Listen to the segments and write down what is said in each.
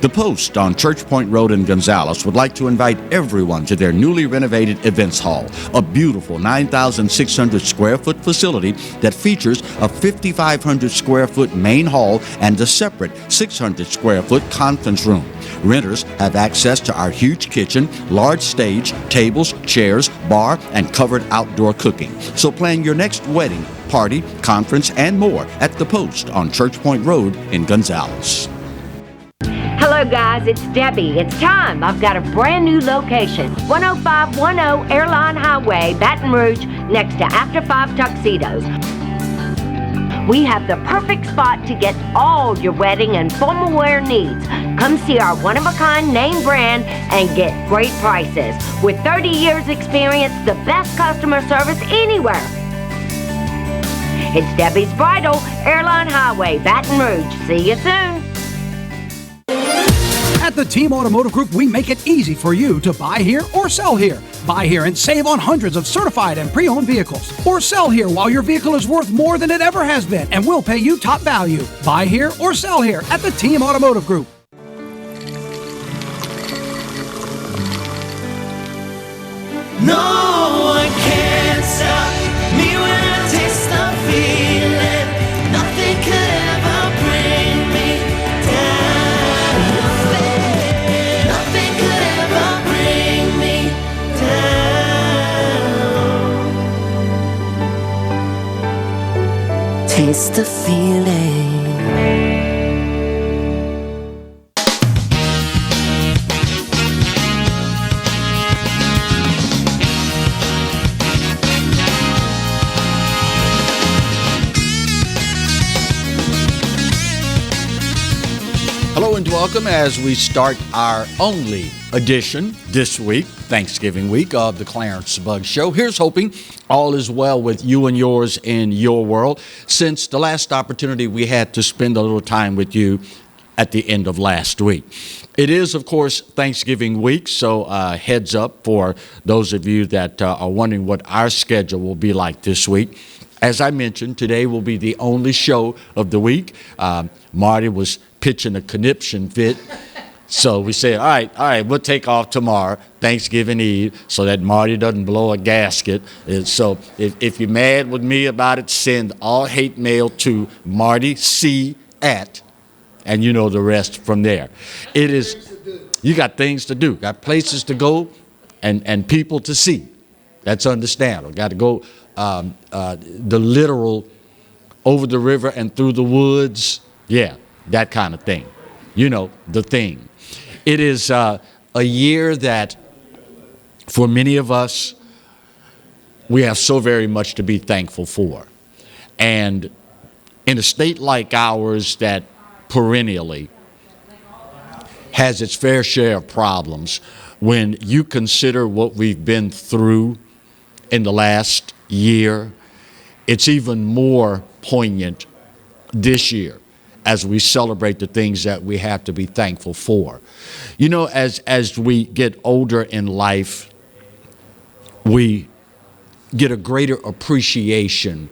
The Post on Church Point Road in Gonzales would like to invite everyone to their newly renovated events hall, a beautiful 9,600 square foot facility that features a 5,500 square foot main hall and a separate 600 square foot conference room. Renters have access to our huge kitchen, large stage, tables, chairs, bar, and covered outdoor cooking. So plan your next wedding, party, conference, and more at The Post on Church Point Road in Gonzales. Hello guys, it's Debbie. It's time. I've got a brand new location. 10510 Airline Highway, Baton Rouge, next to After 5 Tuxedos. We have the perfect spot to get all your wedding and formal wear needs. Come see our one-of-a-kind name brand and get great prices. With 30 years experience, the best customer service anywhere. It's Debbie's Bridal, Airline Highway, Baton Rouge. See you soon. At the Team Automotive Group, we make it easy for you to buy here or sell here. Buy here and save on hundreds of certified and pre-owned vehicles. Or sell here while your vehicle is worth more than it ever has been, and we'll pay you top value. Buy here or sell here at the Team Automotive Group. No one can stop me when I taste the feeling. Nothing could ever bring me down. Nothing could ever bring me down. Taste the feeling. Hello and welcome as we start our only edition this week, Thanksgiving week, of the Clarence Bug Show. Here's hoping all is well with you and yours in your world since the last opportunity we had to spend a little time with you at the end of last week. It is, of course, Thanksgiving week, so heads up for those of you that are wondering what our schedule will be like this week. As I mentioned, today will be the only show of the week. Marty was pitching a conniption fit. So we said, all right, we'll take off tomorrow, Thanksgiving Eve, so that Marty doesn't blow a gasket. And so if you're mad with me about it, send all hate mail to Marty C at, and you know the rest from there. It is, you got things to do, got places to go, and people to see. That's understandable. Got to go the literal over the river and through the woods. Yeah, that kind of thing. You know, the thing. It is a year that, for many of us, we have so very much to be thankful for. And in a state like ours that perennially has its fair share of problems, when you consider what we've been through in the last year, it's even more poignant this year as we celebrate the things that we have to be thankful for. You know, as we get older in life, we get a greater appreciation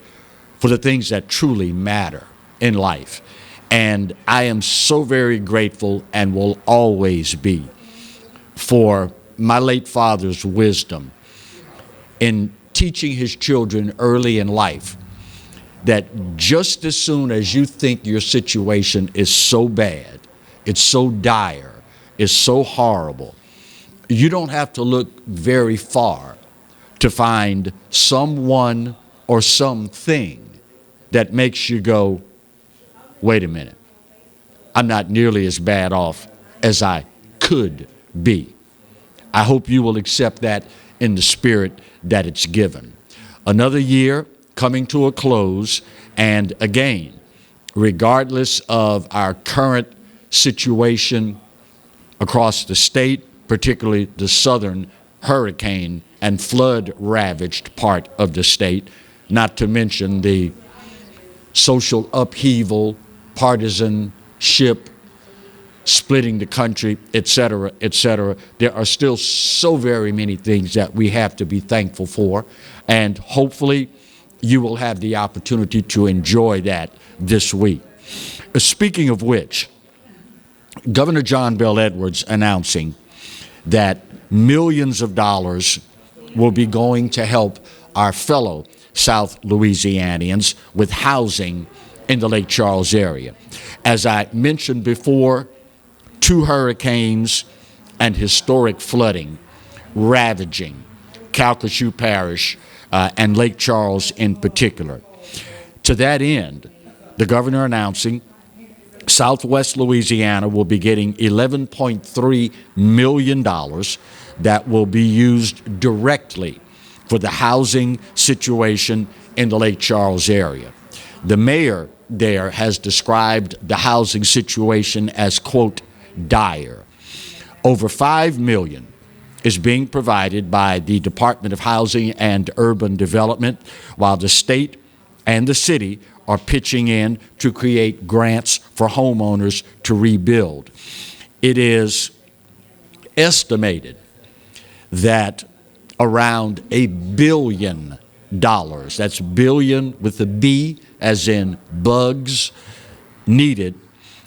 for the things that truly matter in life. And I am so very grateful and will always be for my late father's wisdom in teaching his children early in life that just as soon as you think your situation is so bad, it's so dire, it's so horrible, you don't have to look very far to find someone or something that makes you go, wait a minute, I'm not nearly as bad off as I could be. I hope you will accept that in the spirit that it's given. Another year coming to a close, and again, regardless of our current situation across the state, particularly the southern hurricane and flood-ravaged part of the state, not to mention the social upheaval, partisanship, splitting the country, et cetera, there are still so very many things that we have to be thankful for, and hopefully you will have the opportunity to enjoy that this week. Speaking of which, Governor John Bel Edwards announcing that millions of dollars will be going to help our fellow South Louisianians with housing in the Lake Charles area. As I mentioned before, 2 hurricanes and historic flooding ravaging Calcasieu Parish and Lake Charles in particular. To that end, the governor announcing Southwest Louisiana will be getting $11.3 million that will be used directly for the housing situation in the Lake Charles area. The mayor there has described the housing situation as, quote, dire. Over $5 million is being provided by the Department of Housing and Urban Development, while the state and the city are pitching in to create grants for homeowners to rebuild. It is estimated that around $1 billion, that's billion with a B as in bugs, needed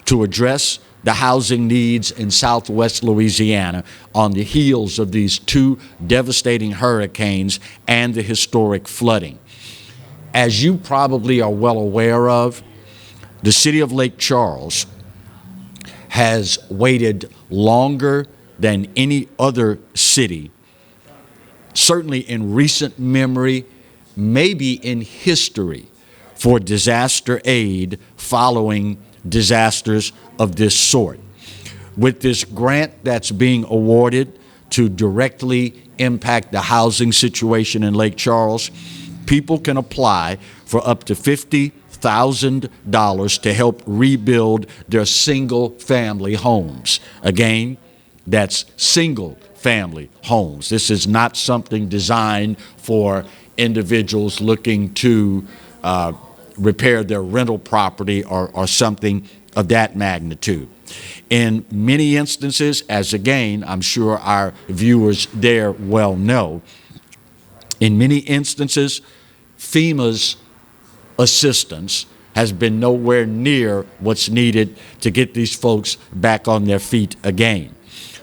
to address the housing needs in Southwest Louisiana on the heels of these 2 devastating hurricanes and the historic flooding. As you probably are well aware of, the city of Lake Charles has waited longer than any other city, certainly in recent memory, maybe in history, for disaster aid following disasters of this sort. With this grant that's being awarded to directly impact the housing situation in Lake Charles, people can apply for up to $50,000 to help rebuild their single-family homes. Again, that's single-family homes. This is not something designed for individuals looking to repair their rental property or something of that magnitude. In many instances, as again, I'm sure our viewers there well know, in many instances, FEMA's assistance has been nowhere near what's needed to get these folks back on their feet again.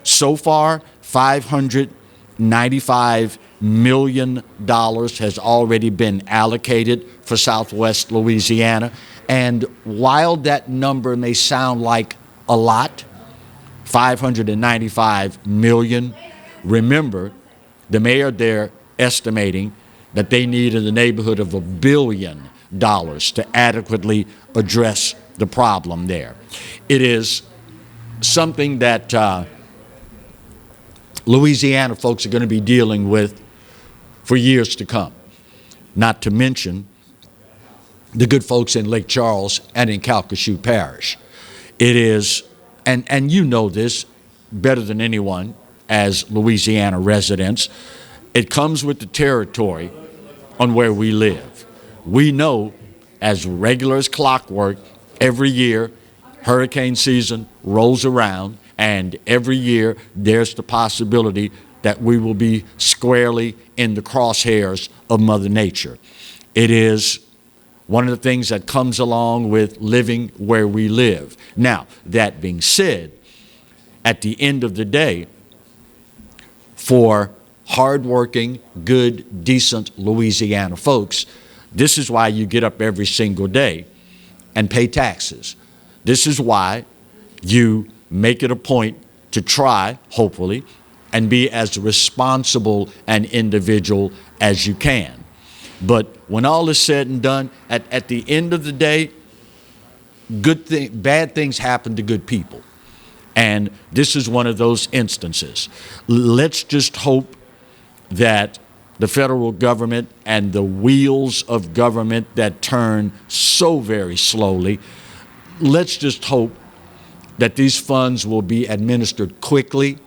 So far, $595 million has already been allocated for Southwest Louisiana. And while that number may sound like a lot, $595 million, remember, the mayor there estimating that they need in the neighborhood of $1 billion to adequately address the problem there. It is something that Louisiana folks are going to be dealing with for years to come, not to mention the good folks in Lake Charles and in Calcasieu Parish. It is, and you know this better than anyone as Louisiana residents, it comes with the territory on where we live. We know as regular as clockwork, every year hurricane season rolls around, and every year there's the possibility that we will be squarely in the crosshairs of Mother Nature. It is one of the things that comes along with living where we live. Now, that being said, at the end of the day, for hardworking, good, decent Louisiana folks, this is why you get up every single day and pay taxes. This is why you make it a point to try, hopefully, and be as responsible an individual as you can. But when all is said and done, at the end of the day, bad things happen to good people. And this is one of those instances. Let's just hope that the federal government and the wheels of government that turn so very slowly, let's just hope that these funds will be administered quickly,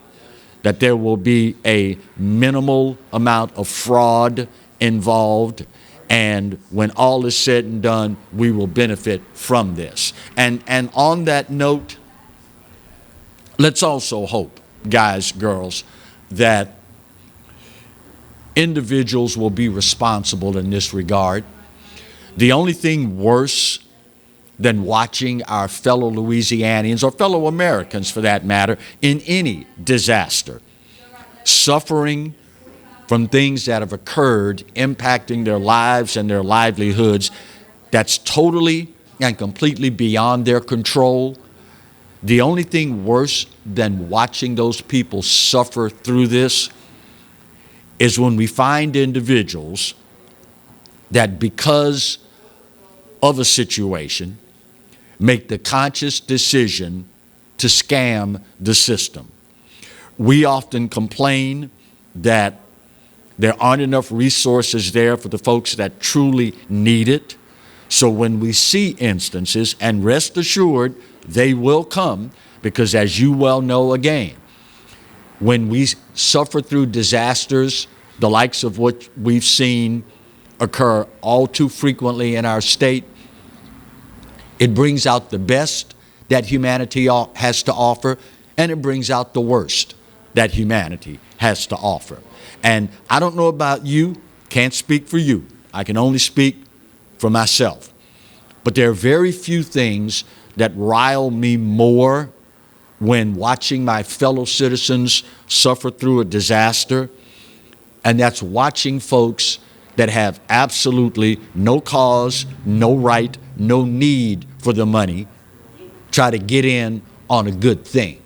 that there will be a minimal amount of fraud involved, and when all is said and done, we will benefit from this. And on that note, let's also hope, guys, girls, that individuals will be responsible in this regard. The only thing worse than watching our fellow Louisianians, or fellow Americans for that matter, in any disaster, suffering from things that have occurred, impacting their lives and their livelihoods, that's totally and completely beyond their control. The only thing worse than watching those people suffer through this is when we find individuals that, because of a situation, make the conscious decision to scam the system. We often complain that there aren't enough resources there for the folks that truly need it. So when we see instances, and rest assured, they will come, because as you well know again, when we suffer through disasters, the likes of what we've seen occur all too frequently in our state, it brings out the best that humanity has to offer, and it brings out the worst that humanity has to offer. And I don't know about you, can't speak for you. I can only speak for myself. But there are very few things that rile me more when watching my fellow citizens suffer through a disaster, and that's watching folks that have absolutely no cause, no right, no need for the money try to get in on a good thing,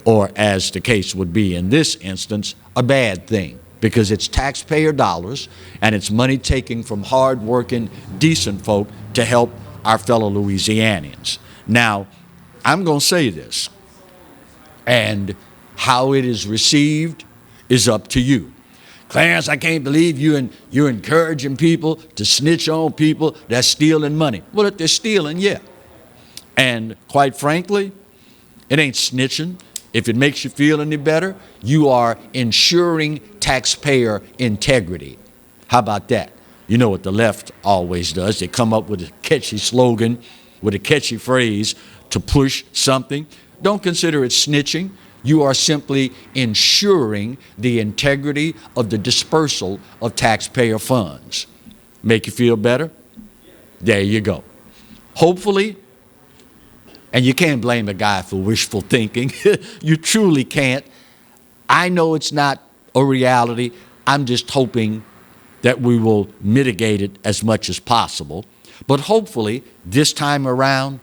or as the case would be in this instance, a bad thing, because it's taxpayer dollars and it's money taken from hard-working, decent folk to help our fellow Louisianians. Now, I'm going to say this, and how it is received is up to you. Clarence, I can't believe you're encouraging people to snitch on people that's stealing money. Well, if they're stealing, yeah. And quite frankly, it ain't snitching. If it makes you feel any better, you are ensuring taxpayer integrity. How about that? You know what the left always does. They come up with a catchy slogan, with a catchy phrase to push something. Don't consider it snitching. You are simply ensuring the integrity of the dispersal of taxpayer funds. Make you feel better? There you go. Hopefully, and you can't blame a guy for wishful thinking. You truly can't. I know it's not a reality. I'm just hoping that we will mitigate it as much as possible. But hopefully, this time around,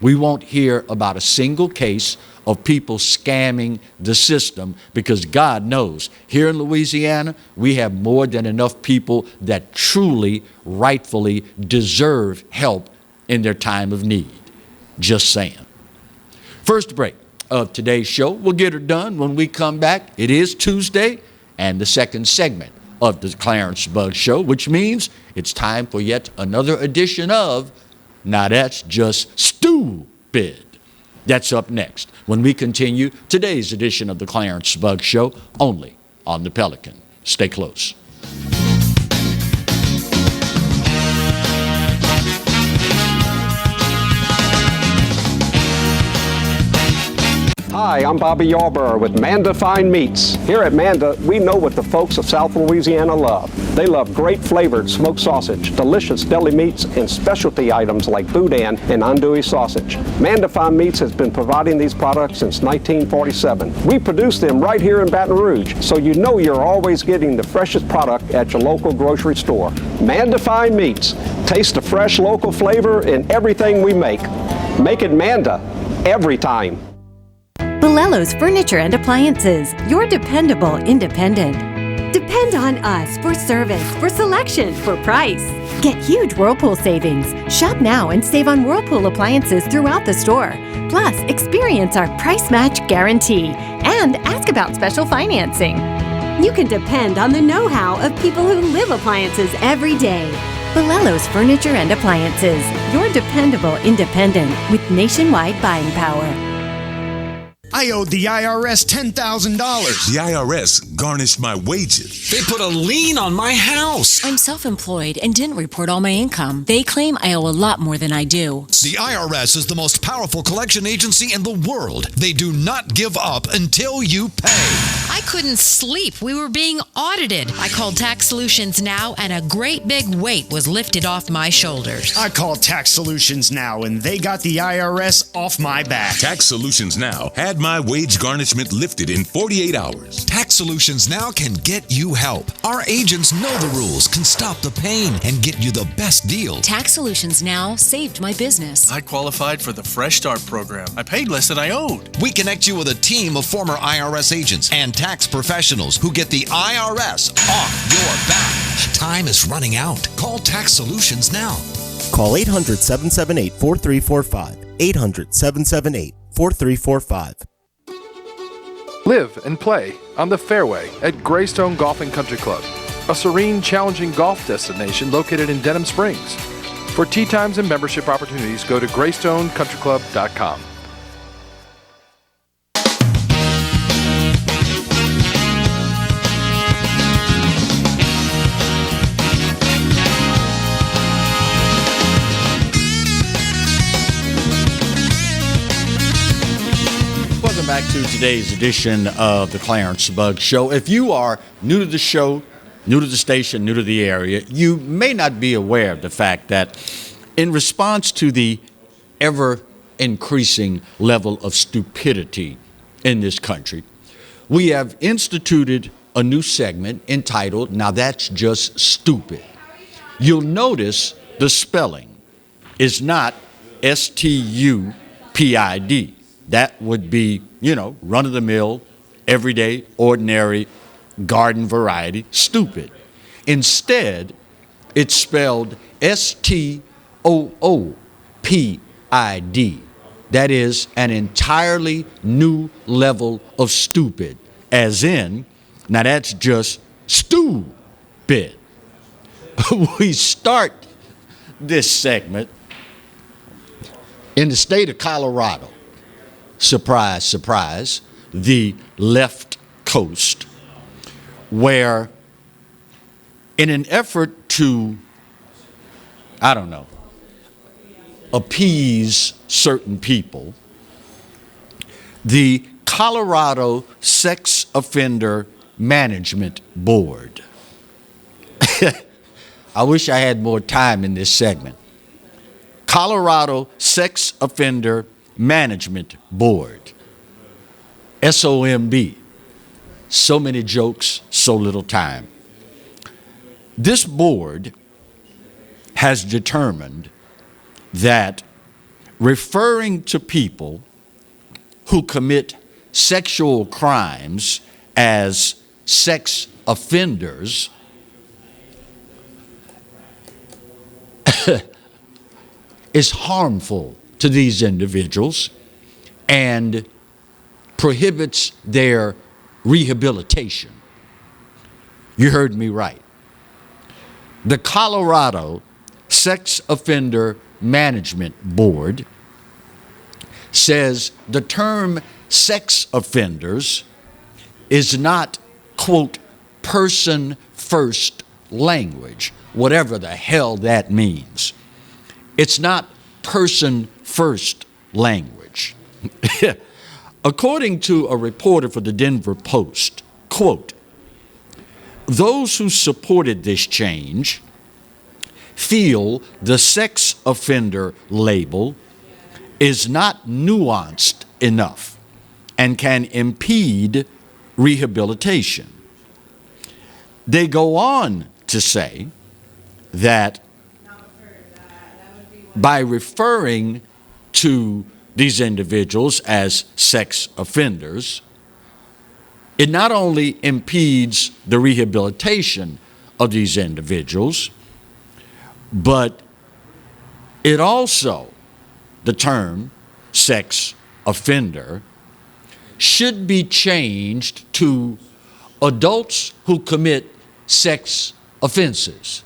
we won't hear about a single case of people scamming the system, because God knows, here in Louisiana, we have more than enough people that truly, rightfully deserve help in their time of need. Just saying. First break of today's show. We'll get her done when we come back. It is Tuesday and the second segment of the Clarence Bug Show, which means it's time for yet another edition of Now That's Just Stupid. That's up next when we continue today's edition of the Clarence Bug Show, only on the Pelican. Stay close. Hi, I'm Bobby Yarborough with Manda Fine Meats. Here at Manda, we know what the folks of South Louisiana love. They love great flavored smoked sausage, delicious deli meats, and specialty items like boudin and andouille sausage. Manda Fine Meats has been providing these products since 1947. We produce them right here in Baton Rouge, so you know you're always getting the freshest product at your local grocery store. Manda Fine Meats. Taste the fresh local flavor in everything we make. Make it Manda every time. Bolello's Furniture and Appliances, your dependable independent. Depend on us for service, for selection, for price. Get huge Whirlpool savings. Shop now and save on Whirlpool appliances throughout the store. Plus, experience our price match guarantee and ask about special financing. You can depend on the know-how of people who live appliances every day. Bolello's Furniture and Appliances, your dependable independent with nationwide buying power. I owed the IRS $10,000. The IRS garnished my wages. They put a lien on my house. I'm self-employed and didn't report all my income. They claim I owe a lot more than I do. The IRS is the most powerful collection agency in the world. They do not give up until you pay. I couldn't sleep. We were being audited. I called Tax Solutions Now, and a great big weight was lifted off my shoulders. I called Tax Solutions Now, and they got the IRS off my back. Tax Solutions Now had my wage garnishment lifted in 48 hours. Tax Solutions Now can get you help. Our agents know the rules, can stop the pain, and get you the best deal. Tax Solutions Now saved my business. I qualified for the Fresh Start program. I paid less than I owed. We connect you with a team of former IRS agents and tax professionals who get the IRS off your back. Time is running out. Call Tax Solutions now. Call 800-778-4345. 800-778-4345. Live and play on the fairway at Greystone Golf and Country Club, a serene, challenging golf destination located in Denham Springs. For tee times and membership opportunities, go to GreystoneCountryClub.com. Welcome back to today's edition of the Clarence Bug Show. If you are new to the show, new to the station, new to the area, you may not be aware of the fact that in response to the ever-increasing level of stupidity in this country, we have instituted a new segment entitled, Now That's Just Stupid. You'll notice the spelling is not S-T-U-P-I-D. That would be, run-of-the-mill, everyday, ordinary, garden variety, stupid. Instead, it's spelled S-T-O-O-P-I-D. That is an entirely new level of stupid, as in, now that's just stupid. We start this segment in the state of Colorado. Surprise, surprise, the left coast, where in an effort to, appease certain people, the Colorado Sex Offender Management Board. I wish I had more time in this segment. Colorado Sex Offender Management Board, SOMB. So many jokes, so little time. This board has determined that referring to people who commit sexual crimes as sex offenders is harmful to these individuals and prohibits their rehabilitation. You heard me right. The Colorado Sex Offender Management Board says the term sex offenders is not, quote, person first language, whatever the hell that means. It's not person first language. According to a reporter for the Denver Post, quote, those who supported this change feel the sex offender label is not nuanced enough and can impede rehabilitation. They go on to say that by referring to these individuals as sex offenders, it not only impedes the rehabilitation of these individuals, but it also, the term sex offender, should be changed to adults who commit sex offenses.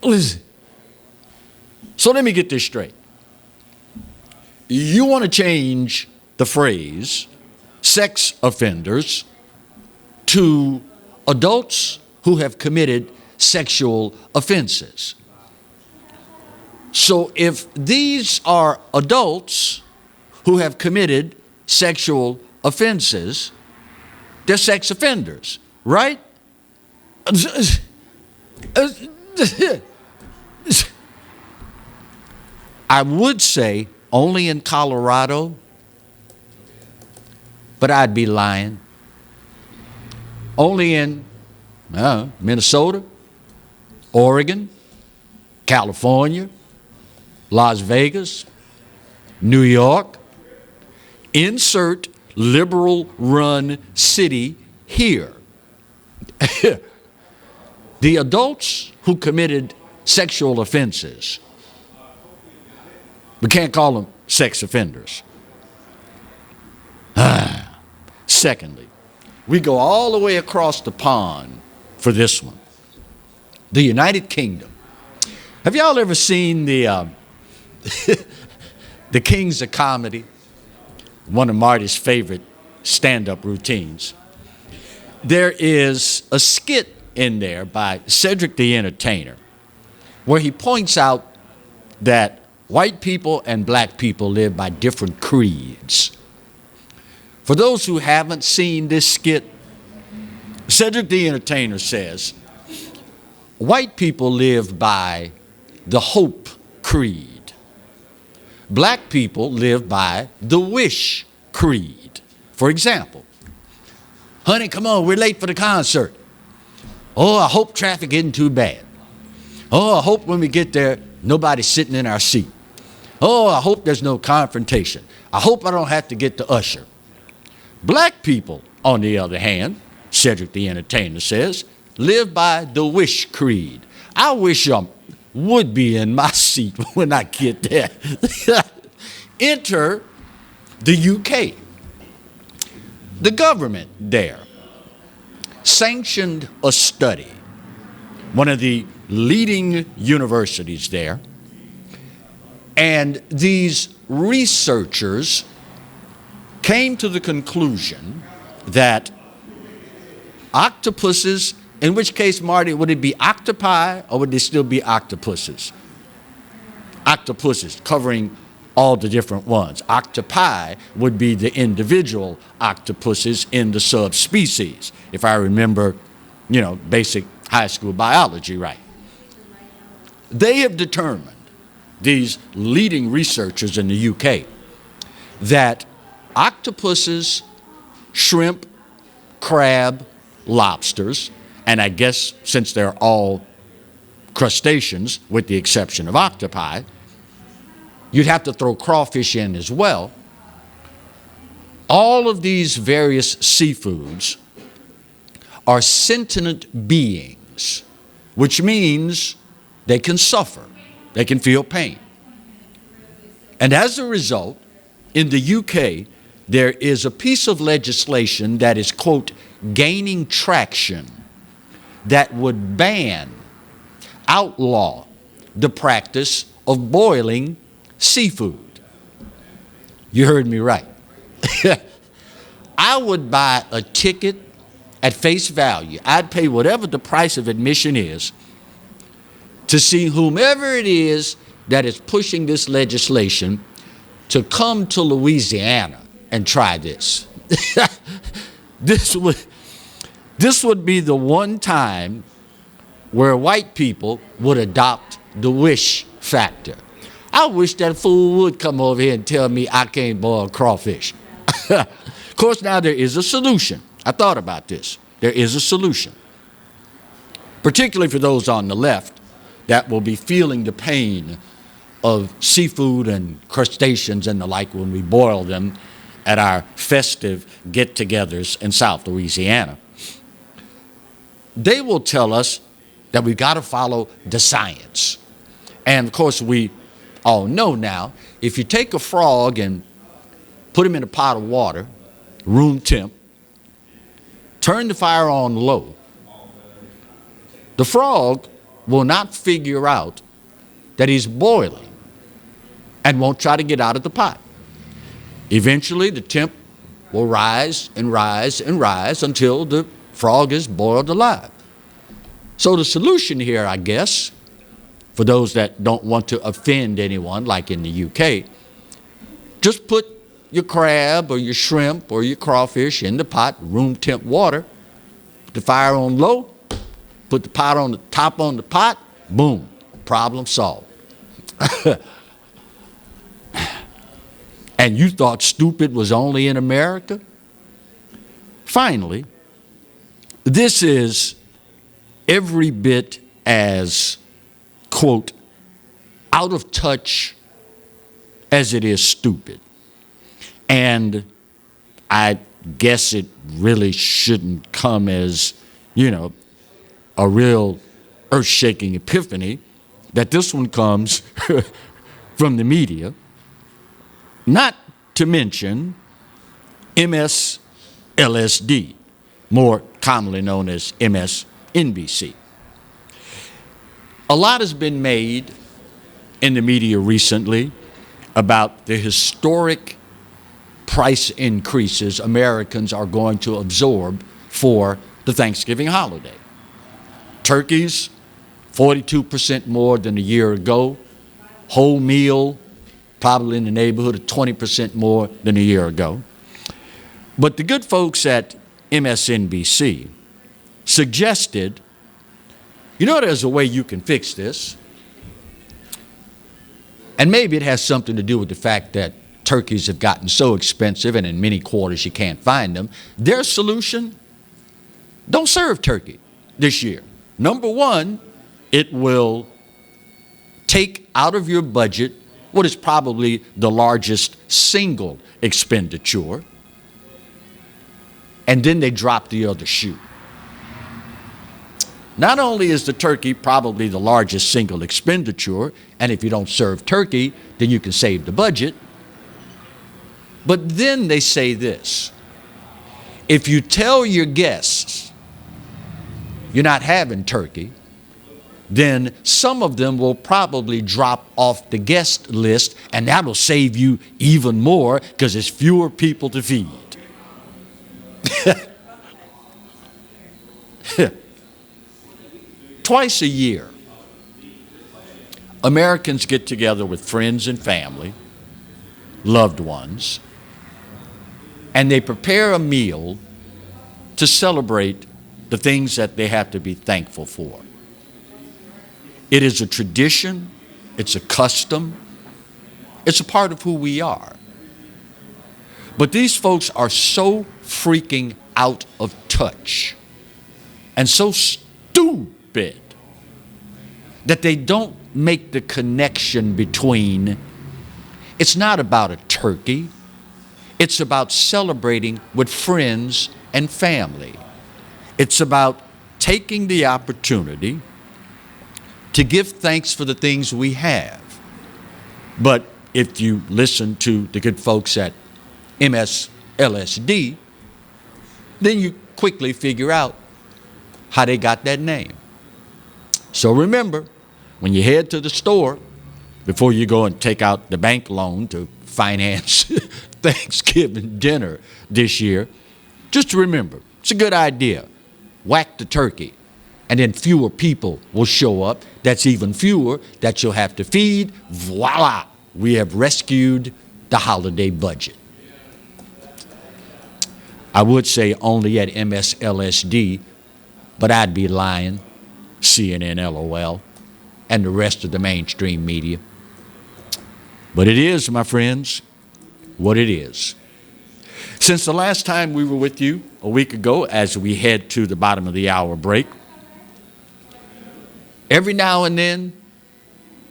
Listen. So let me get this straight. you want to change the phrase sex offenders to adults who have committed sexual offenses. So if these are adults who have committed sexual offenses, they're sex offenders, right? I would say only in Colorado, but I'd be lying. Only in Minnesota, Oregon, California, Las Vegas, New York. Insert liberal-run city here. The adults who committed sexual offenses, we can't call them sex offenders. Secondly, we go all the way across the pond for this one. The United Kingdom. Have y'all ever seen the the Kings of Comedy? One of Marty's favorite stand-up routines. There is a skit in there by Cedric the Entertainer where he points out that white people and black people live by different creeds. For those who haven't seen this skit, Cedric the Entertainer says, white people live by the hope creed. Black people live by the wish creed. For example, honey, come on, we're late for the concert. Oh, I hope traffic isn't too bad. Oh, I hope when we get there, nobody's sitting in our seat. Oh, I hope there's no confrontation. I hope I don't have to get the usher. Black people, on the other hand, Cedric the Entertainer says, live by the wish creed. I wish I would be in my seat when I get there. Enter the UK. The government there sanctioned a study, one of the leading universities there, and these researchers came to the conclusion that octopuses, in which case, Marty, would it be octopi or would they still be octopuses? Octopuses, covering all the different ones. Octopi would be the individual octopuses in the subspecies, if I remember, basic high school biology right. They have determined, these leading researchers in the UK, that octopuses, shrimp, crab, lobsters, and I guess since they're all crustaceans, with the exception of octopi, you'd have to throw crawfish in as well. All of these various seafoods are sentient beings, which means they can suffer, they can feel pain. And as a result, in the UK, there is a piece of legislation that is, quote, gaining traction that would ban, outlaw the practice of boiling seafood. You heard me right. I would buy a ticket at face value. I'd pay whatever the price of admission is to see whomever it is that is pushing this legislation to come to Louisiana and try this. This would be the one time where white people would adopt the wish factor. I wish that fool would come over here and tell me I can't boil crawfish. Of course, now there is a solution. I thought about this. There is a solution, particularly for those on the left that will be feeling the pain of seafood and crustaceans and the like when we boil them at our festive get-togethers in South Louisiana. They will tell us that we've got to follow the science. And of course, we all know now, if you take a frog and put him in a pot of water, room temp, turn the fire on low, the frog will not figure out that he's boiling and won't try to get out of the pot. Eventually, the temp will rise and rise and rise until the frog is boiled alive. So the solution here, I guess, for those that don't want to offend anyone, like in the UK, just put your crab or your shrimp or your crawfish in the pot, room temp water, put the fire on low, put the pot on the top on the pot, boom, problem solved. And you thought stupid was only in America? Finally, this is every bit as, quote, out of touch as it is stupid. And I guess it really shouldn't come as, a real earth-shaking epiphany that this one comes from the media, not to mention MSLSD, more commonly known as MSNBC. A lot has been made in the media recently about the historic price increases Americans are going to absorb for the Thanksgiving holiday. Turkeys, 42% more than a year ago. Whole meal, probably in the neighborhood of 20% more than a year ago. But the good folks at MSNBC suggested, there's a way you can fix this. And maybe it has something to do with the fact that turkeys have gotten so expensive and in many quarters you can't find them. Their solution, don't serve turkey this year. Number one, it will take out of your budget what is probably the largest single expenditure, and then they drop the other shoe. Not only is the turkey probably the largest single expenditure, and if you don't serve turkey, then you can save the budget, but then they say this: if you tell your guests you're not having turkey, then some of them will probably drop off the guest list, and that'll save you even more because there's fewer people to feed. Twice a year, Americans get together with friends and family, loved ones, and they prepare a meal to celebrate the things that they have to be thankful for. It is a tradition, it's a custom, it's a part of who we are. But these folks are so freaking out of touch and so stupid that they don't make the connection between, it's not about a turkey, it's about celebrating with friends and family. It's about taking the opportunity to give thanks for the things we have. But if you listen to the good folks at MSLSD, then you quickly figure out how they got that name. So remember, when you head to the store, before you go and take out the bank loan to finance Thanksgiving dinner this year, just remember, it's a good idea. Whack the turkey, and then fewer people will show up. That's even fewer that you'll have to feed. Voila, we have rescued the holiday budget. I would say only at MSLSD, but I'd be lying. CNN, LOL, and the rest of the mainstream media. But it is, my friends, what it is. Since the last time we were with you a week ago, as we head to the bottom of the hour break, every now and then,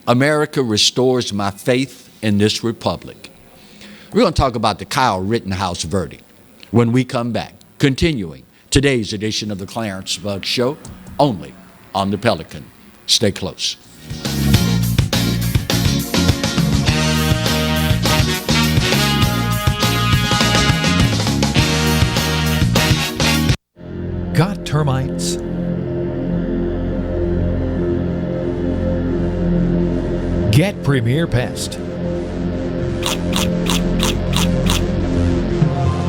America restores my faith in this republic. We're going to talk about the Kyle Rittenhouse verdict when we come back, continuing today's edition of the Clarence Bug Show, only on the Pelican. Stay close. Got termites? Get Premier Pest.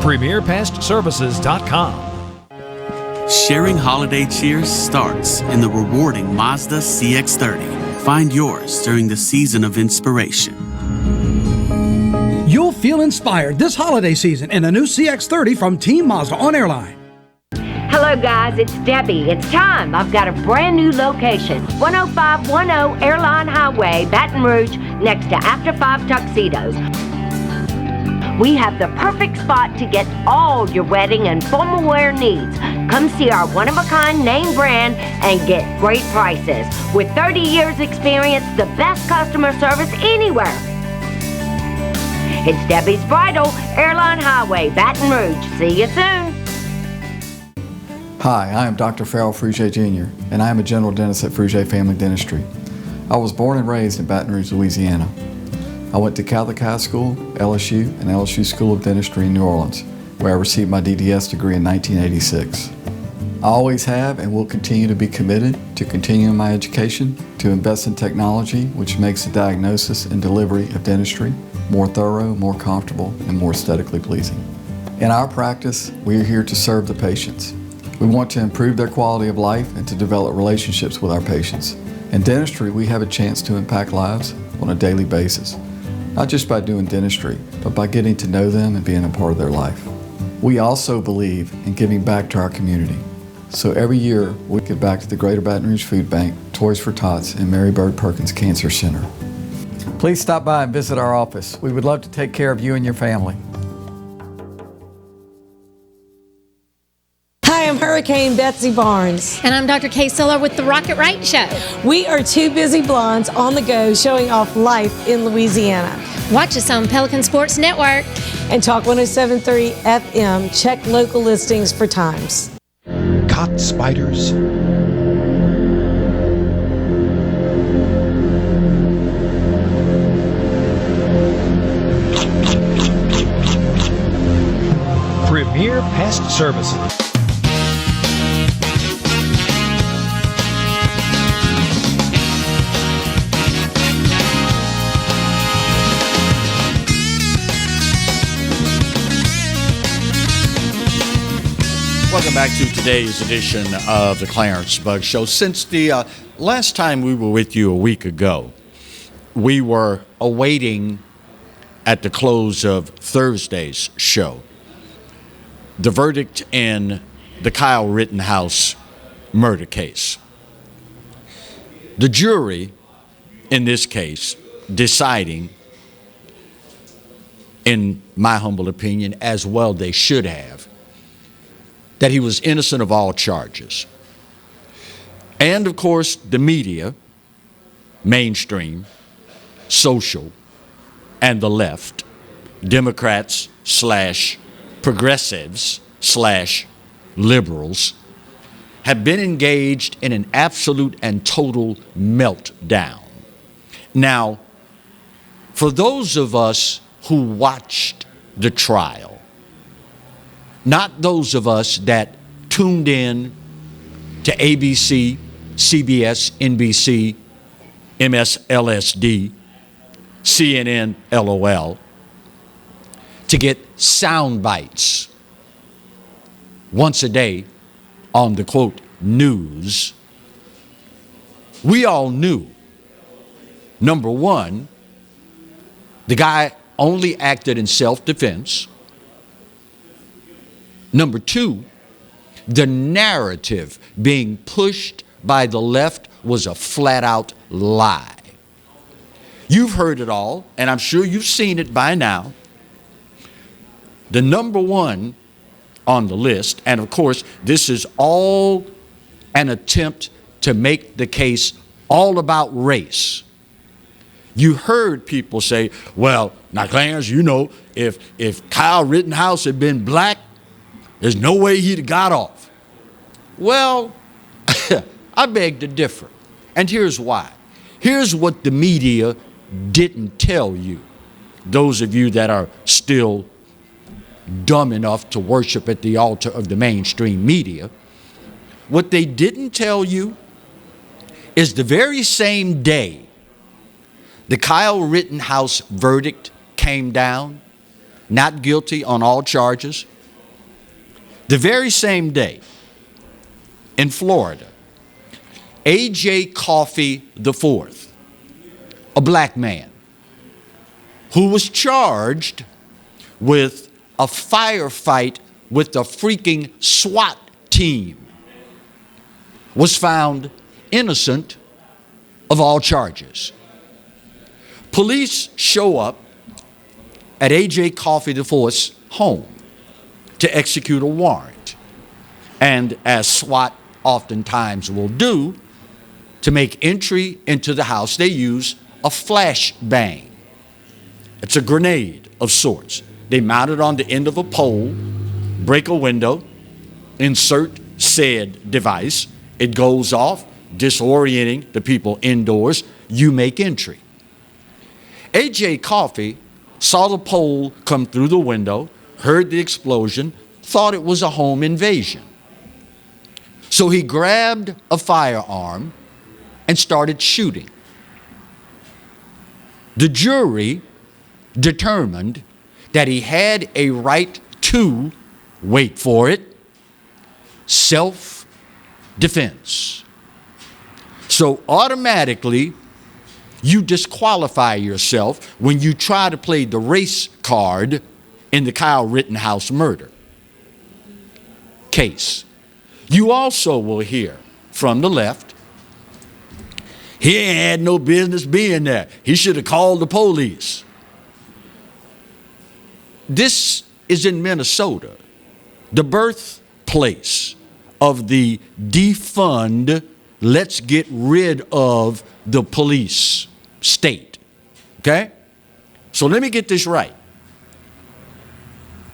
PremierPestServices.com. Sharing holiday cheers starts in the rewarding Mazda CX-30. Find yours during the season of inspiration. You'll feel inspired this holiday season in a new CX-30 from Team Mazda on Airline. Hello guys, it's Debbie. It's time. I've got a brand new location. 10510 Airline Highway, Baton Rouge, next to After 5 Tuxedos. We have the perfect spot to get all your wedding and formal wear needs. Come see our one-of-a-kind name brand and get great prices. With 30 years experience, the best customer service anywhere. It's Debbie's Bridal, Airline Highway, Baton Rouge. See you soon. Hi, I am Dr. Farrell Frugier Jr., and I am a general dentist at Frugier Family Dentistry. I was born and raised in Baton Rouge, Louisiana. I went to Catholic High School, LSU, and LSU School of Dentistry in New Orleans, where I received my DDS degree in 1986. I always have and will continue to be committed to continuing my education, to invest in technology which makes the diagnosis and delivery of dentistry more thorough, more comfortable, and more aesthetically pleasing. In our practice, we are here to serve the patients. We want to improve their quality of life and to develop relationships with our patients. In dentistry, we have a chance to impact lives on a daily basis, not just by doing dentistry, but by getting to know them and being a part of their life. We also believe in giving back to our community. So every year, we give back to the Greater Baton Rouge Food Bank, Toys for Tots, and Mary Bird Perkins Cancer Center. Please stop by and visit our office. We would love to take care of you and your family. Hi, I'm Hurricane Betsy Barnes. And I'm Dr. Kay Siller with the Rocket Right Show. We are two busy blondes on the go showing off life in Louisiana. Watch us on Pelican Sports Network. And Talk 107.3 FM. Check local listings for times. Caught spiders. Premier Pest Services. Welcome back to today's edition of the Clarence Bug Show. Since the last time we were with you a week ago, we were awaiting at the close of Thursday's show the verdict in the Kyle Rittenhouse murder case. The jury, in this case, deciding, in my humble opinion, as well they should have, that he was innocent of all charges. And of course, the media, mainstream, social, and the left, Democrats / progressives / liberals, have been engaged in an absolute and total meltdown. Now, for those of us who watched the trial, not those of us that tuned in to ABC, CBS, NBC, MSLSD, CNN, LOL, to get sound bites once a day on the, quote, news, we all knew, number one, the guy only acted in self-defense. Number two, the narrative being pushed by the left was a flat-out lie. You've heard it all, and I'm sure you've seen it by now. The number one on the list, and of course, this is all an attempt to make the case all about race. You heard people say, well, now Clarence, you know, if Kyle Rittenhouse had been black, there's no way he'd have got off. Well, I beg to differ. And here's why. Here's what the media didn't tell you. Those of you that are still dumb enough to worship at the altar of the mainstream media, what they didn't tell you is the very same day the Kyle Rittenhouse verdict came down, not guilty on all charges, The very same day in Florida, A.J. Coffey IV, a black man who was charged with a firefight with the freaking SWAT team, was found innocent of all charges. Police show up at A.J. Coffey IV's home to execute a warrant. And as SWAT oftentimes will do, to make entry into the house, they use a flashbang. It's a grenade of sorts. They mount it on the end of a pole, break a window, insert said device. It goes off, disorienting the people indoors. You make entry. A.J. Coffey saw the pole come through the window, heard the explosion, thought it was a home invasion. So he grabbed a firearm and started shooting. The jury determined that he had a right to, wait for it, self-defense. So automatically, you disqualify yourself when you try to play the race card in the Kyle Rittenhouse murder case. You also will hear from the left, he ain't had no business being there. He should have called the police. This is in Minnesota, the birthplace of the defund, let's get rid of the police state. Okay? So let me get this right.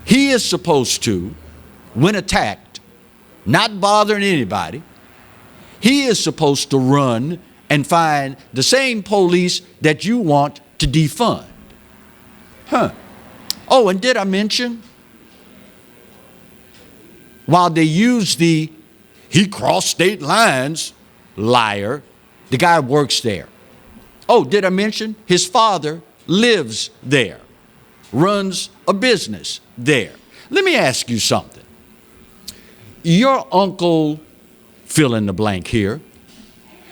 He is supposed to, when attacked, not bothering anybody, he is supposed to run and find the same police that you want to defund. Oh, and did I mention, while they use the he crossed state lines, liar, the guy works there. Oh, did I mention his father lives there, runs a business there. Let me ask you something. Your uncle, fill in the blank here,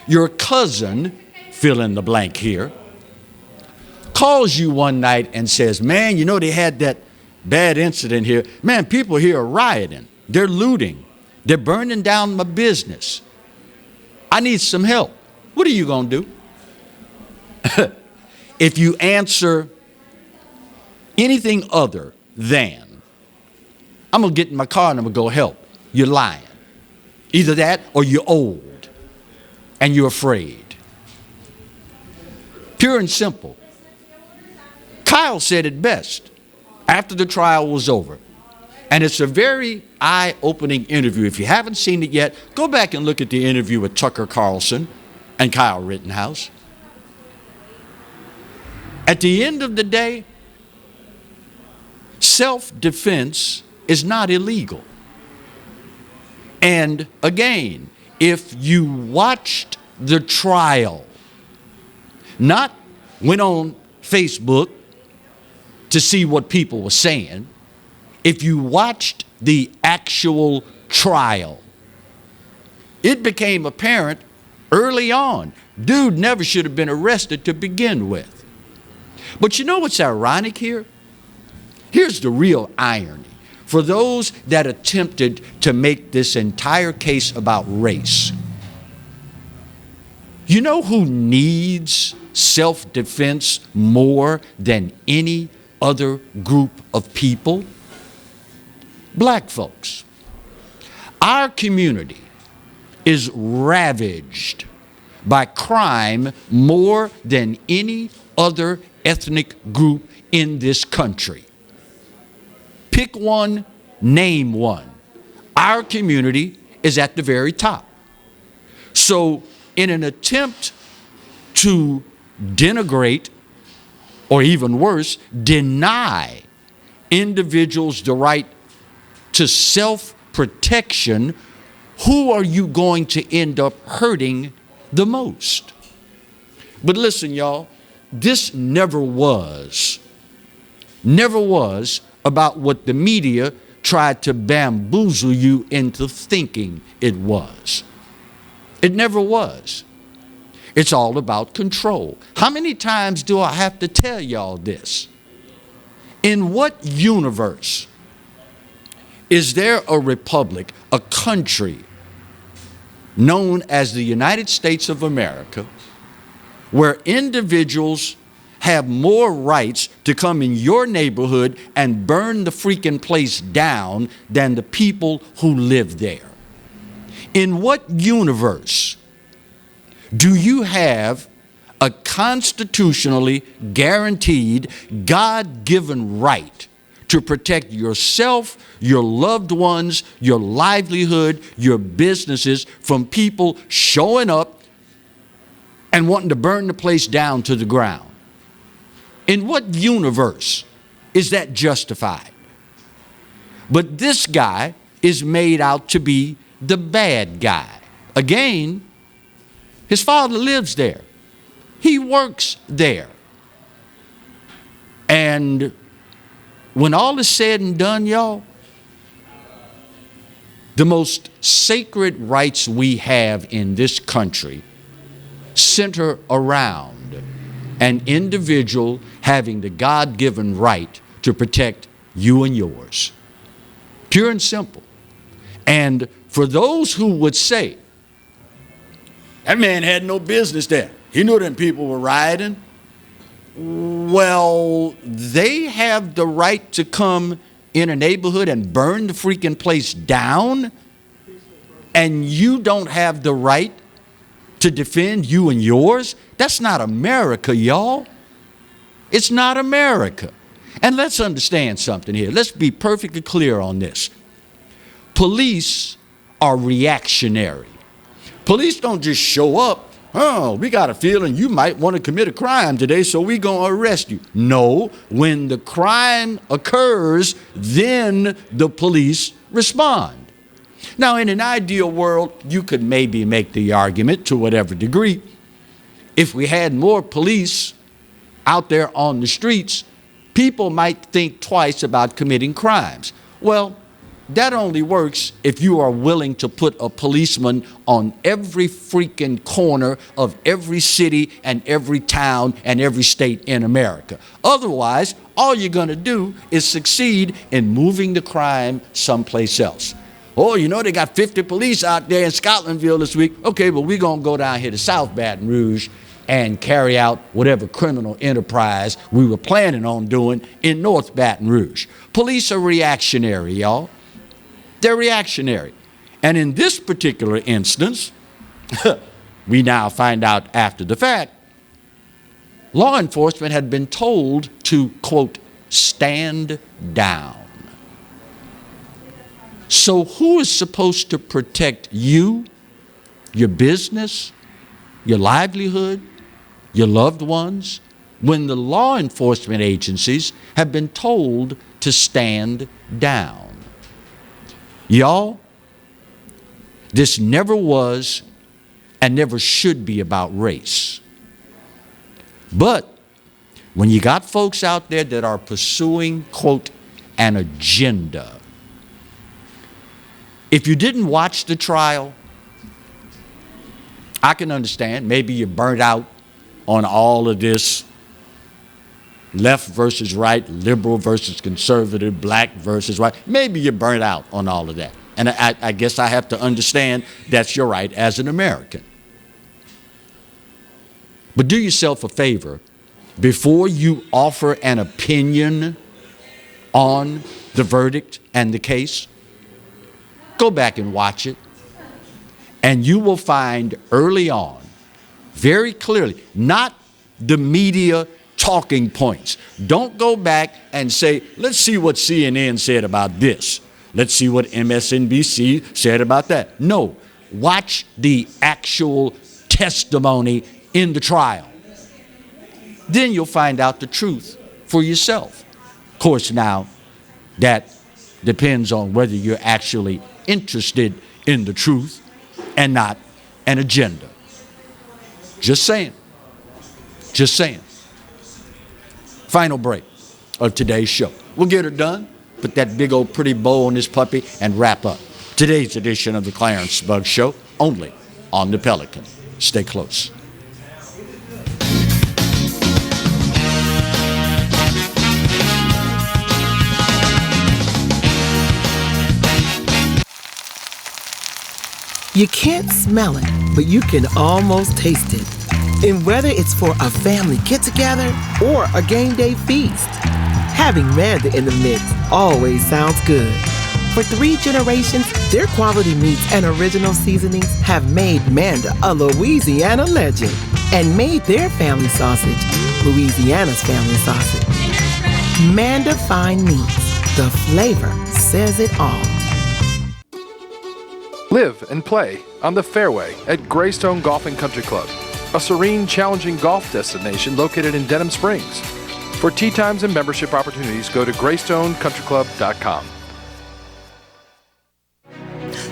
your cousin, fill in the blank here, calls you one night and says, man, you know they had that bad incident here. Man, people here are rioting. They're looting. They're burning down my business. I need some help. What are you going to do? If you answer anything other than, I'm going to get in my car and I'm going to go help, you're lying. Either that or you're old and you're afraid. Pure and simple. Kyle said it best after the trial was over. And it's a very eye-opening interview. If you haven't seen it yet, go back and look at the interview with Tucker Carlson and Kyle Rittenhouse. At the end of the day, self-defense is not illegal. And again, if you watched the trial, not went on Facebook to see what people were saying, if you watched the actual trial, it became apparent early on, dude never should have been arrested to begin with. But you know what's ironic here? Here's the real irony. For those that attempted to make this entire case about race, you know who needs self-defense more than any other group of people? Black folks. Our community is ravaged by crime more than any other ethnic group in this country. Pick one, name one. Our community is at the very top. So in an attempt to denigrate, or even worse, deny individuals the right to self-protection, who are you going to end up hurting the most? But listen, y'all, this never was about what the media tried to bamboozle you into thinking it was. It never was. It's all about control. How many times do I have to tell y'all this? In what universe is there a republic, a country known as the United States of America, where individuals have more rights to come in your neighborhood and burn the freaking place down than the people who live there? In what universe do you have a constitutionally guaranteed, God-given right to protect yourself, your loved ones, your livelihood, your businesses from people showing up and wanting to burn the place down to the ground? In what universe is that justified? But this guy is made out to be the bad guy. Again, his father lives there. He works there. And when all is said and done, y'all, the most sacred rights we have in this country center around an individual having the God-given right to protect you and yours. Pure and simple. And for those who would say, that man had no business there, he knew them people were rioting, well, they have the right to come in a neighborhood and burn the freaking place down, and you don't have the right to defend you and yours? That's not America, y'all. It's not America. And let's understand something here. Let's be perfectly clear on this. Police are reactionary. Police don't just show up, oh, we got a feeling you might want to commit a crime today, so we're going to arrest you. No, when the crime occurs, then the police respond. Now, in an ideal world, you could maybe make the argument to whatever degree, if we had more police out there on the streets, people might think twice about committing crimes. Well, that only works if you are willing to put a policeman on every freaking corner of every city and every town and every state in America. Otherwise, all you're going to do is succeed in moving the crime someplace else. Oh, you know, they got 50 police out there in Scotlandville this week. Okay, well, we're going to go down here to South Baton Rouge and carry out whatever criminal enterprise we were planning on doing in North Baton Rouge. Police are reactionary, y'all. They're reactionary. And in this particular instance, we now find out after the fact, law enforcement had been told to, quote, stand down. So who is supposed to protect you, your business, your livelihood, your loved ones, when the law enforcement agencies have been told to stand down? Y'all, this never was and never should be about race. But when you got folks out there that are pursuing, quote, an agenda, if you didn't watch the trial, I can understand. Maybe you're burnt out on all of this left versus right, liberal versus conservative, black versus white. Maybe you're burnt out on all of that. And I guess I have to understand that's your right as an American. But do yourself a favor. Before you offer an opinion on the verdict and the case, go back and watch it. And you will find early on, very clearly, not the media talking points. Don't go back and say, let's see what CNN said about this. Let's see what MSNBC said about that. No, watch the actual testimony in the trial. Then you'll find out the truth for yourself. Of course, now, that depends on whether you're actually interested in the truth and not an agenda. Just saying. Just saying. Final break of today's show. We'll get her done. put that big old pretty bow on this puppy, and wrap up today's edition of the Clarence Bug Show, only on the Pelican. Stay close. You can't smell it, but you can almost taste it. And whether it's for a family get-together or a game day feast, having Manda in the mix always sounds good. For 3 generations, their quality meats and original seasonings have made Manda a Louisiana legend and made their family sausage Louisiana's family sausage. Manda Fine Meats, the flavor says it all. Live and play on the fairway at Greystone Golf and Country Club, a serene, challenging golf destination located in Denham Springs. For tee times and membership opportunities, go to GreysstoneCountryClub.com.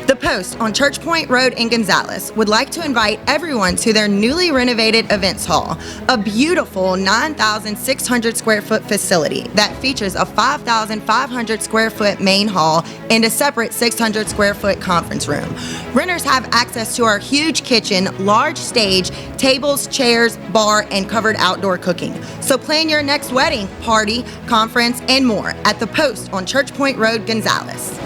The Post on Church Point Road in Gonzales would like to invite everyone to their newly renovated events hall, a beautiful 9,600 square foot facility that features a 5,500 square foot main hall and a separate 600 square foot conference room. Renters have access to our huge kitchen, large stage, tables, chairs, bar, and covered outdoor cooking. So plan your next wedding, party, conference, and more at The Post on Church Point Road, Gonzales.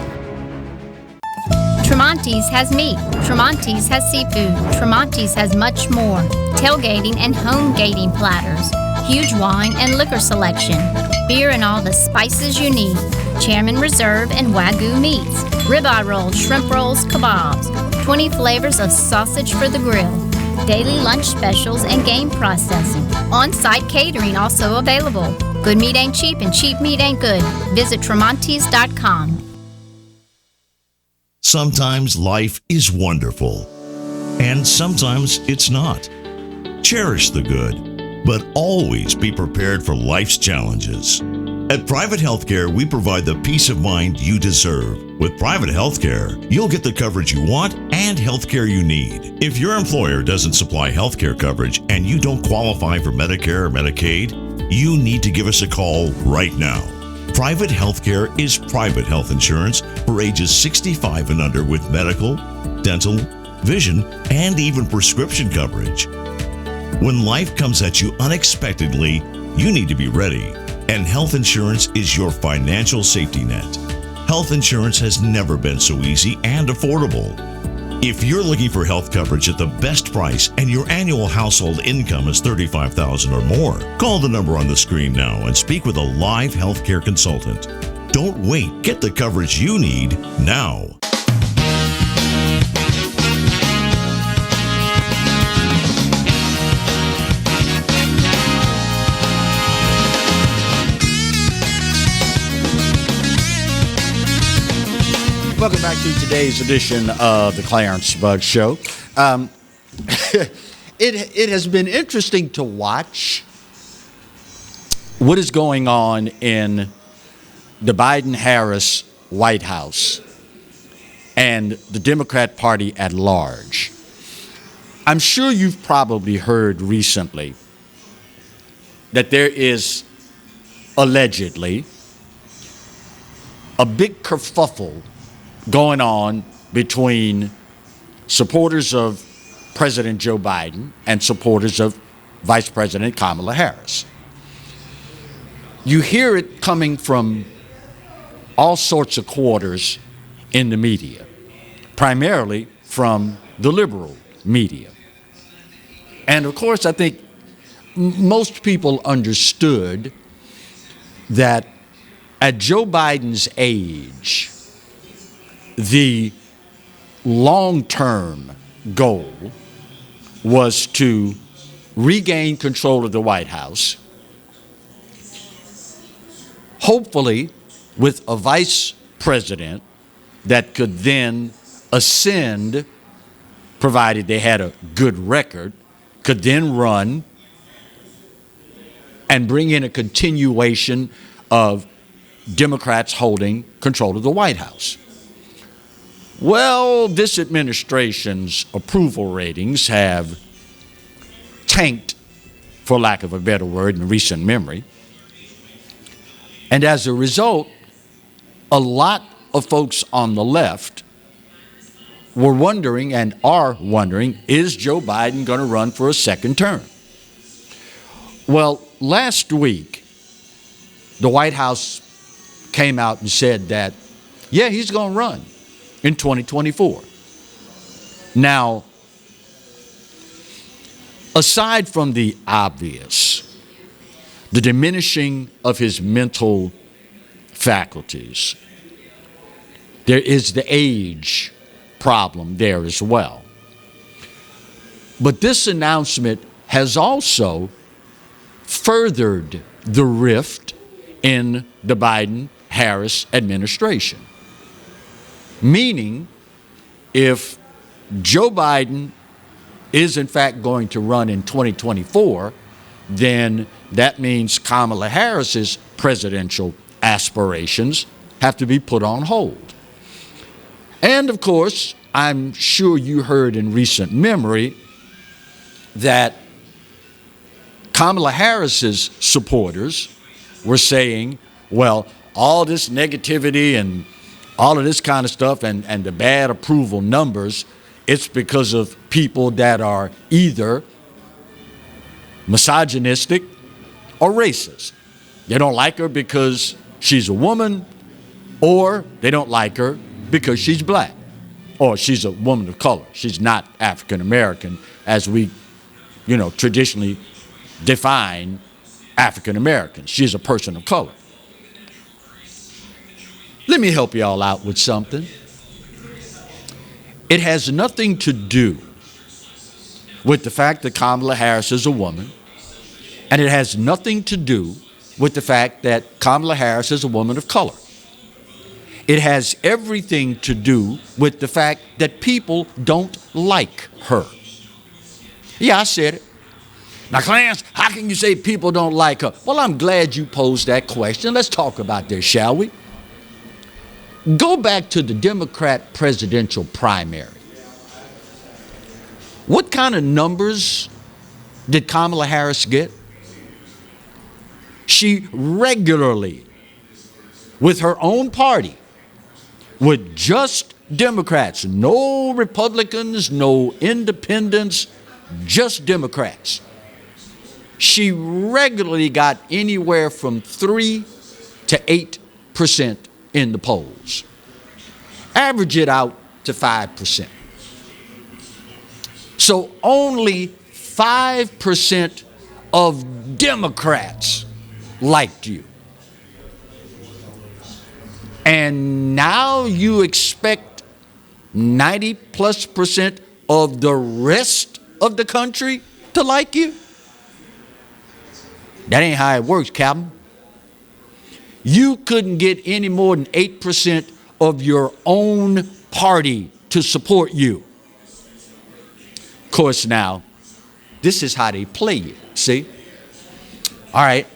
Tremonti's has meat, Tremonti's has seafood, Tremonti's has much more. Tailgating and home gating platters, huge wine and liquor selection, beer and all the spices you need, Chairman Reserve and Wagyu meats, ribeye rolls, shrimp rolls, kebabs, 20 flavors of sausage for the grill, daily lunch specials and game processing, on-site catering also available. Good meat ain't cheap and cheap meat ain't good. Visit Tremonti's.com. Sometimes life is wonderful, and sometimes it's not. Cherish the good, but always be prepared for life's challenges. At Private Healthcare, we provide the peace of mind you deserve. With Private Healthcare, you'll get the coverage you want and healthcare you need. If your employer doesn't supply healthcare coverage and you don't qualify for Medicare or Medicaid, you need to give us a call right now. Private healthcare is private health insurance for ages 65 and under with medical, dental, vision, and even prescription coverage. When life comes at you unexpectedly, you need to be ready, and health insurance is your financial safety net. Health insurance has never been so easy and affordable. If you're looking for health coverage at the best price and your annual household income is $35,000 or more, call the number on the screen now and speak with a live healthcare consultant. Don't wait. Get the coverage you need now. Welcome back to today's edition of the Clarence Bug Show. It has been interesting to watch what is going on in the Biden-Harris White House and the Democrat Party at large. I'm sure you've probably heard recently that there is allegedly a big kerfuffle going on between supporters of President Joe Biden and supporters of Vice President Kamala Harris. You hear it coming from all sorts of quarters in the media, primarily from the liberal media. And of course, I think most people understood that at Joe Biden's age, the long-term goal was to regain control of the White House, hopefully with a vice president that could then ascend, provided they had a good record, could then run and bring in a continuation of Democrats holding control of the White House. Well, this administration's approval ratings have tanked, for lack of a better word, in recent memory. And as a result, a lot of folks on the left were wondering and are wondering, is Joe Biden going to run for a second term? Well, last week, the White House came out and said that, yeah, he's going to run in 2024. Now, aside from the obvious, the diminishing of his mental faculties, there is the age problem there as well. But this announcement has also furthered the rift in the Biden-Harris administration. Meaning, if Joe Biden is in fact going to run in 2024, then that means Kamala Harris's presidential aspirations have to be put on hold. And of course, I'm sure you heard in recent memory that Kamala Harris's supporters were saying, well, all this negativity and all of this kind of stuff and the bad approval numbers, it's because of people that are either misogynistic or racist. They don't like her because she's a woman, or they don't like her because she's black, or she's a woman of color. She's not African American as we, traditionally define African Americans. She's a person of color. Let me help y'all out with something. It has nothing to do with the fact that Kamala Harris is a woman, and it has nothing to do with the fact that Kamala Harris is a woman of color. It has everything to do with the fact that people don't like her. Yeah, I said it. Now, Clarence, how can you say people don't like her? Well, I'm glad you posed that question. Let's talk about this, shall we? Go back to the Democrat presidential primary. What kind of numbers did Kamala Harris get? She regularly, with her own party, with just Democrats, no Republicans, no independents, just Democrats, she regularly got anywhere from 3 to 8% in the polls. Average it out to 5%. So only 5% of Democrats liked you. And now you expect 90+% of the rest of the country to like you? That ain't how it works, Captain. You couldn't get any more than 8% of your own party to support you. Of course, now, this is how they play you, see? All right,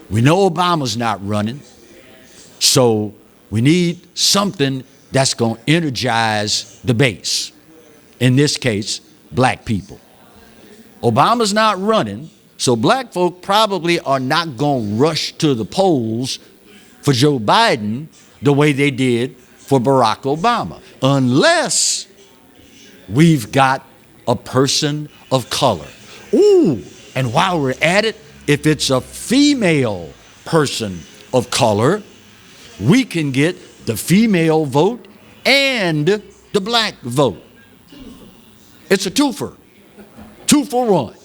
we know Obama's not running, so we need something that's going to energize the base. In this case, black people. Obama's not running, so black folk probably are not going to rush to the polls for Joe Biden the way they did for Barack Obama, unless we've got a person of color. Ooh, and while we're at it, if it's a female person of color, we can get the female vote and the black vote. It's a twofer. 2 for 1.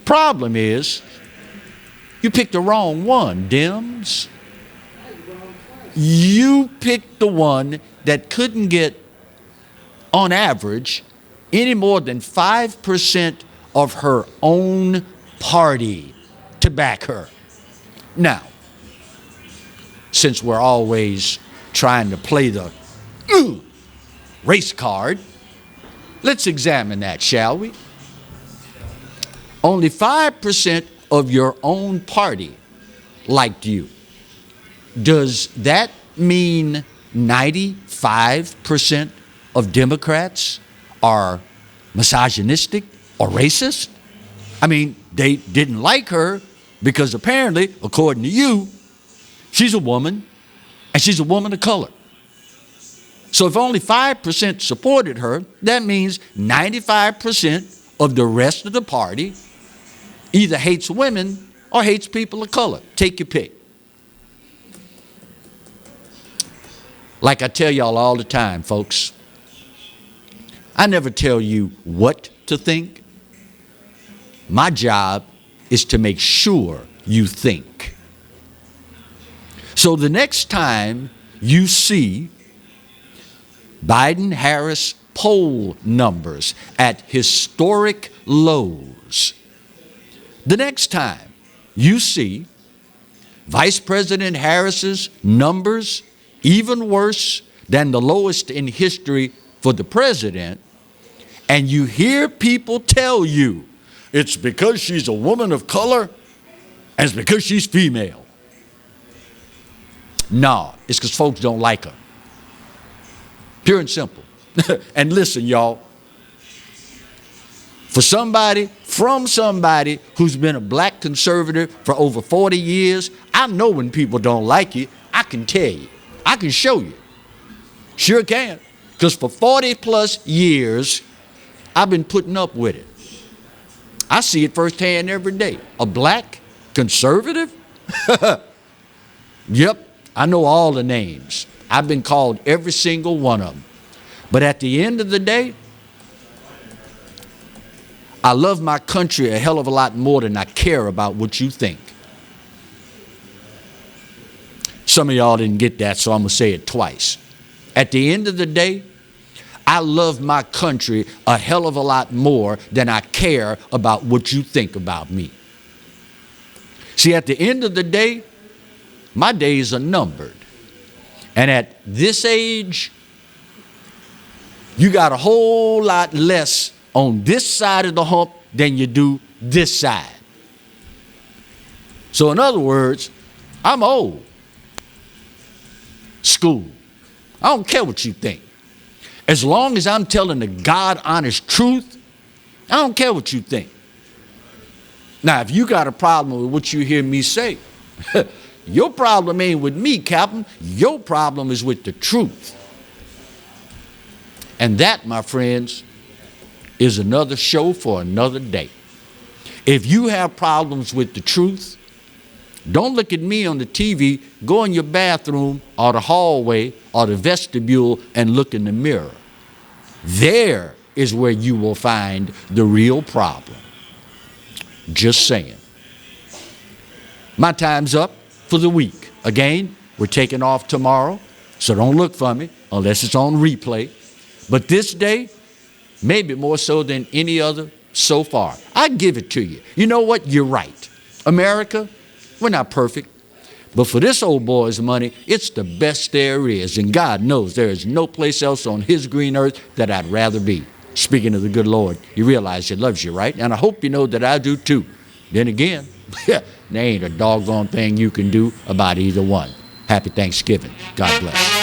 Problem is, you picked the wrong one, Dems. You picked the one that couldn't get, on average, any more than 5% of her own party to back her. Now, since we're always trying to play the race card, let's examine that, shall we? Only 5% of your own party liked you. Does that mean 95% of Democrats are misogynistic or racist? I mean, they didn't like her because apparently, according to you, She's a woman, and she's a woman of color. So if only 5% supported her, that means 95% of the rest of the party either hates women or hates people of color. Take your pick. Like I tell y'all all the time, folks, I never tell you what to think. My job is to make sure you think. So the next time you see Biden-Harris poll numbers at historic lows, the next time you see Vice President Harris's numbers even worse than the lowest in history for the president, and you hear people tell you it's because she's a woman of color and it's because she's female. No, it's because folks don't like her. Pure and simple. And listen, y'all, from somebody who's been a black conservative for over 40 years, I know when people don't like you. I can tell you. I can show you. Sure can. Because for 40 plus years, I've been putting up with it. I see it firsthand every day. A black conservative? Yep, I know all the names. I've been called every single one of them. But at the end of the day, I love my country a hell of a lot more than I care about what you think. Some of y'all didn't get that, so I'm going to say it twice. At the end of the day, I love my country a hell of a lot more than I care about what you think about me. See, at the end of the day, my days are numbered. And at this age, you got a whole lot less on this side of the hump than you do this side. So in other words, I'm old. School. I don't care what you think. As long as I'm telling the God honest truth, I don't care what you think. Now, if you got a problem with what you hear me say, your problem ain't with me, Captain. Your problem is with the truth. And that, my friends, is another show for another day. If you have problems with the truth, don't look at me on the TV. Go in your bathroom or the hallway or the vestibule and look in the mirror. There is where you will find the real problem. Just saying. My time's up for the week. Again, we're taking off tomorrow, so don't look for me unless it's on replay. But this day, maybe more so than any other so far. I give it to you. You know what? You're right. America, we're not perfect. But for this old boy's money, it's the best there is. And God knows there is no place else on his green earth that I'd rather be. Speaking of the good Lord, you realize he loves you, right? And I hope you know that I do too. Then again, there ain't a doggone thing you can do about either one. Happy Thanksgiving. God bless.